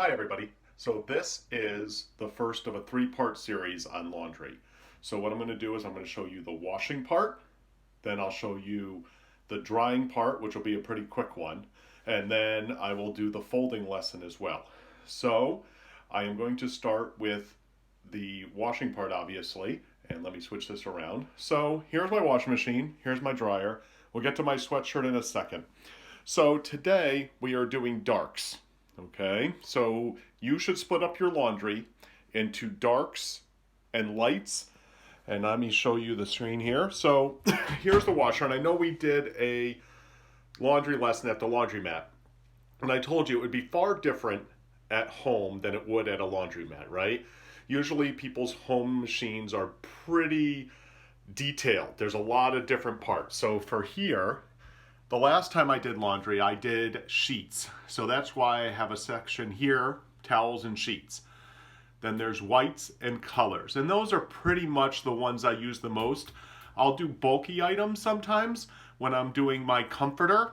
Hi everybody. So this is the first of a three-part series on laundry. So what I'm going to do is I'm going to show you the washing part, then I'll show you the drying part, which will be a pretty quick one, and then I will do the folding lesson as well. So I am going to start with the washing part, obviously, and let me switch this around. So here's my washing machine, here's my dryer. We'll get to my sweatshirt in a second. So today we are doing darks. Okay, so you should split up your laundry into darks and lights. And let me show you the screen here. So here's the washer, and I know we did a laundry lesson at the laundromat. And I told you it would be far different at home than it would at a laundromat, right? Usually people's home machines are pretty detailed. There's a lot of different parts. So for here, the last time I did laundry, I did sheets. So that's why I have a section here, towels and sheets. Then there's whites and colors. And those are pretty much the ones I use the most. I'll do bulky items sometimes when I'm doing my comforter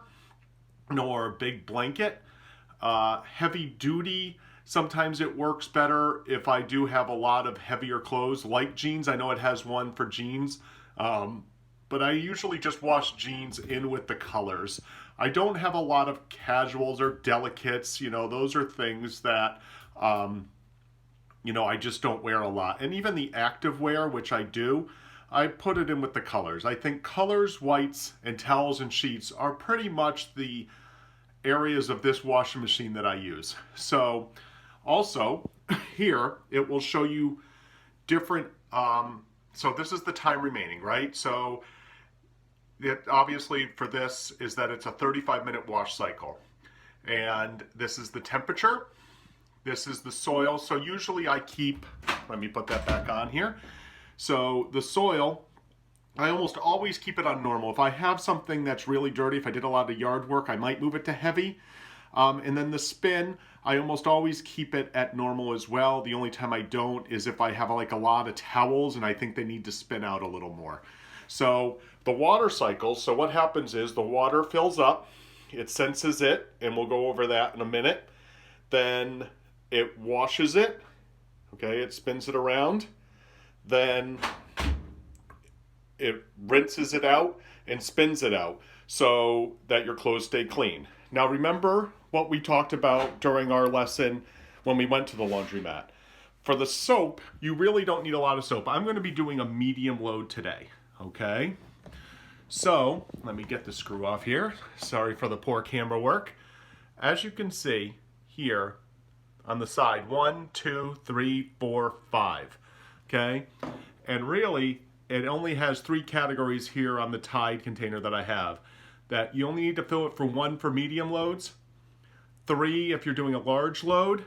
or big blanket. Heavy duty, sometimes it works better if I do have a lot of heavier clothes, like jeans. I know it has one for jeans. But I usually just wash jeans in with the colors. I don't have a lot of casuals or delicates. Those are things that, I just don't wear a lot. And even the active wear, which I do, I put it in with the colors. I think colors, whites, and towels and sheets are pretty much the areas of this washing machine that I use. So also here, it will show you different, so this is the time remaining, right? So it obviously for this is that it's a 35-minute wash cycle. And this is the temperature. This is the soil. So usually I keep, let me put that back on here. So the soil, I almost always keep it on normal. If I have something that's really dirty, if I did a lot of yard work, I might move it to heavy. And then the spin, I almost always keep it at normal as well. The only time I don't is if I have like a lot of towels and I think they need to spin out a little more. So the water cycle, so what happens is the water fills up, it senses it, and we'll go over that in a minute. Then it washes it, okay, it spins it around. Then it rinses it out and spins it out so that your clothes stay clean. Now remember what we talked about during our lesson when we went to the laundromat. For the soap, you really don't need a lot of soap. I'm going to be doing a medium load today, okay? So, let me get the screw off here. Sorry for the poor camera work. As you can see here on the side, 1, 2, 3, 4, 5, okay? And really, it only has 3 categories here on the Tide container that I have. That you only need to fill it for 1 for medium loads, 3 if you're doing a large load,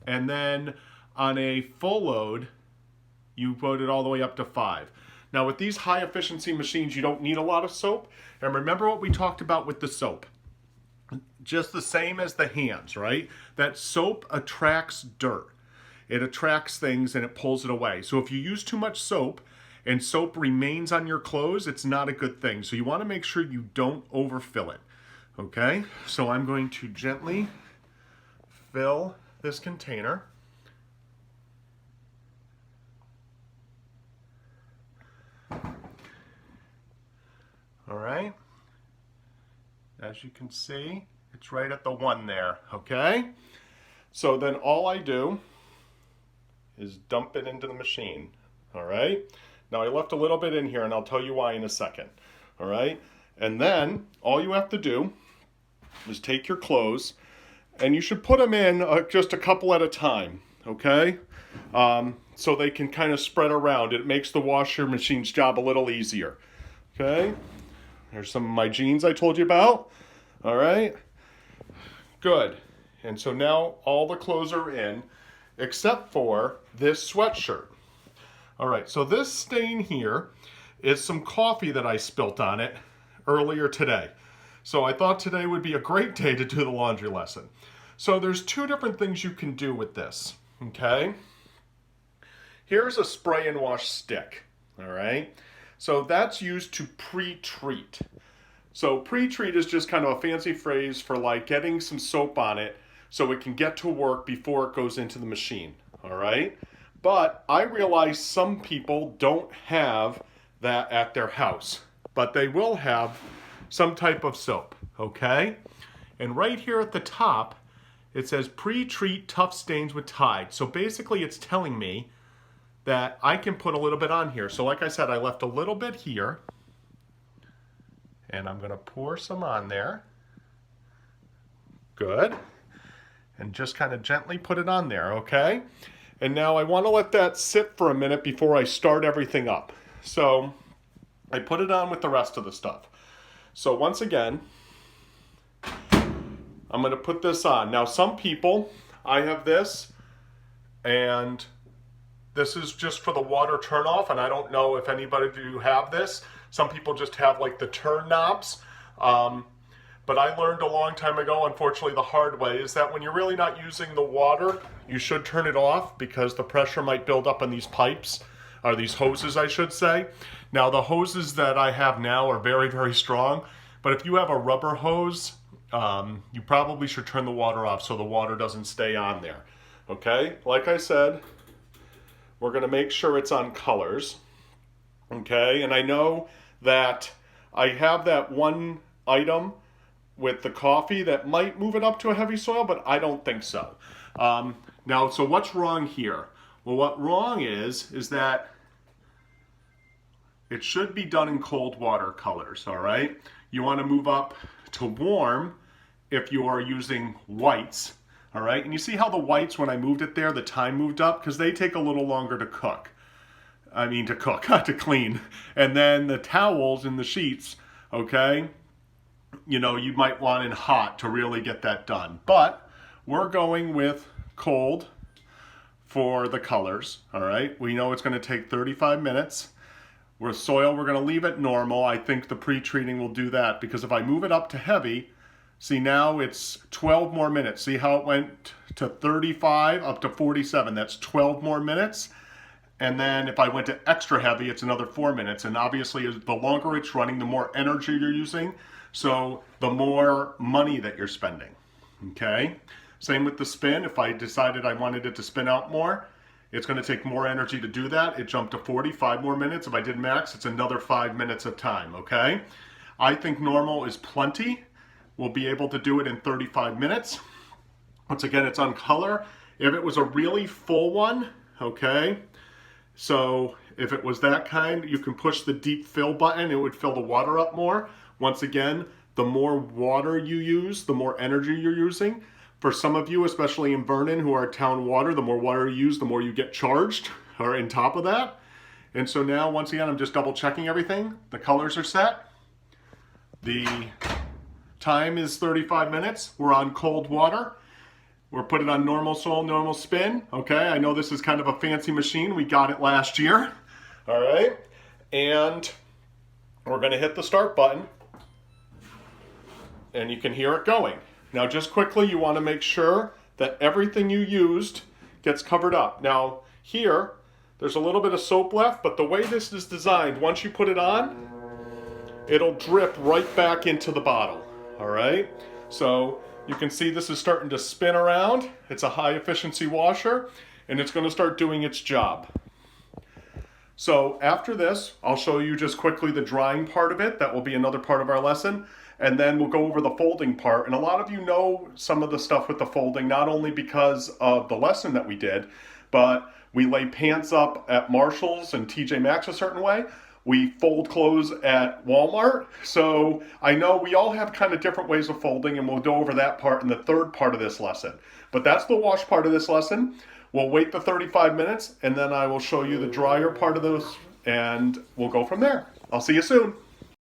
and then on a full load, you put it all the way up to 5. Now with these high efficiency machines, you don't need a lot of soap. And remember what we talked about with the soap. Just the same as the hands, right? That soap attracts dirt. It attracts things and it pulls it away. So if you use too much soap and soap remains on your clothes, it's not a good thing. So you want to make sure you don't overfill it. Okay? So I'm going to gently fill this container. All right. As you can see, it's right at the 1 there, okay? So then all I do is dump it into the machine, all right? Now I left a little bit in here and I'll tell you why in a second, all right? And then all you have to do is take your clothes and you should put them in just a couple at a time, okay? So they can kind of spread around. It makes the washer machine's job a little easier, okay? There's some of my jeans I told you about. All right. Good. And so now all the clothes are in except for this sweatshirt. All right. So this stain here is some coffee that I spilt on it earlier today. So I thought today would be a great day to do the laundry lesson. So there's 2 different things you can do with this. Okay. Here's a spray and wash stick. All right. So that's used to pre-treat. So pre-treat is just kind of a fancy phrase for like getting some soap on it so it can get to work before it goes into the machine, all right? But I realize some people don't have that at their house, but they will have some type of soap, okay? And right here at the top, it says pre-treat tough stains with Tide. So basically it's telling me that I can put a little bit on here. So like I said, I left a little bit here, and I'm gonna pour some on there. Good. And just kind of gently put it on there, okay? And now I want to let that sit for a minute before I start everything up. So I put it on with the rest of the stuff. So once again, I'm going to put this on. Now some people, I have this, and this is just for the water turn off, and I don't know if anybody of you have this. Some people just have like the turn knobs. But I learned a long time ago, unfortunately the hard way, is that when you're really not using the water, you should turn it off because the pressure might build up in these pipes, or these hoses I should say. Now the hoses that I have now are very, very strong, but if you have a rubber hose, you probably should turn the water off so the water doesn't stay on there. Okay, like I said, we're gonna make sure it's on colors. Okay, and I know that I have that one item with the coffee that might move it up to a heavy soil, but I don't think so. Now, so what's wrong here? Well, what wrong is that it should be done in cold water colors, all right? You wanna move up to warm if you are using whites, all right? And you see how the whites, when I moved it there, the time moved up? Because they take a little longer to cook. I mean to cook, to clean. And then the towels and the sheets, okay? You know, you might want in hot to really get that done. But we're going with cold for the colors, all right? We know it's gonna take 35 minutes. With soil, we're gonna leave it normal. I think the pre-treating will do that because if I move it up to heavy, see now it's 12 more minutes. See how it went to 35 up to 47, that's 12 more minutes. And then if I went to extra heavy, it's another 4 minutes. And obviously the longer it's running, the more energy you're using. So the more money that you're spending, okay? Same with the spin. If I decided I wanted it to spin out more, it's gonna take more energy to do that. It jumped to 45 more minutes. If I did max, it's another 5 minutes of time, okay? I think normal is plenty. We'll be able to do it in 35 minutes. Once again, it's on color. If it was a really full one, okay? So if it was that kind, you can push the deep fill button, it would fill the water up more. Once again, the more water you use, the more energy you're using. For some of you, especially in Vernon, who are town water, the more water you use, the more you get charged, or on top of that. And so now, once again, I'm just double checking everything. The colors are set. The time is 35 minutes. We're on cold water. We're putting on normal soil, normal spin. Okay, I know this is kind of a fancy machine. We got it last year. All right, and we're gonna hit the start button. And you can hear it going. Now just quickly, you want to make sure that everything you used gets covered up. Now here, there's a little bit of soap left, but the way this is designed, once you put it on, it'll drip right back into the bottle, all right? So you can see this is starting to spin around. It's a high efficiency washer, and it's gonna start doing its job. So after this, I'll show you just quickly the drying part of it. That will be another part of our lesson. And then we'll go over the folding part. And a lot of you know some of the stuff with the folding, not only because of the lesson that we did, but we lay pants up at Marshall's and TJ Maxx a certain way. We fold clothes at Walmart. So I know we all have kind of different ways of folding, and we'll go over that part in the third part of this lesson. But that's the wash part of this lesson. We'll wait the 35 minutes, and then I will show you the dryer part of those, and we'll go from there. I'll see you soon.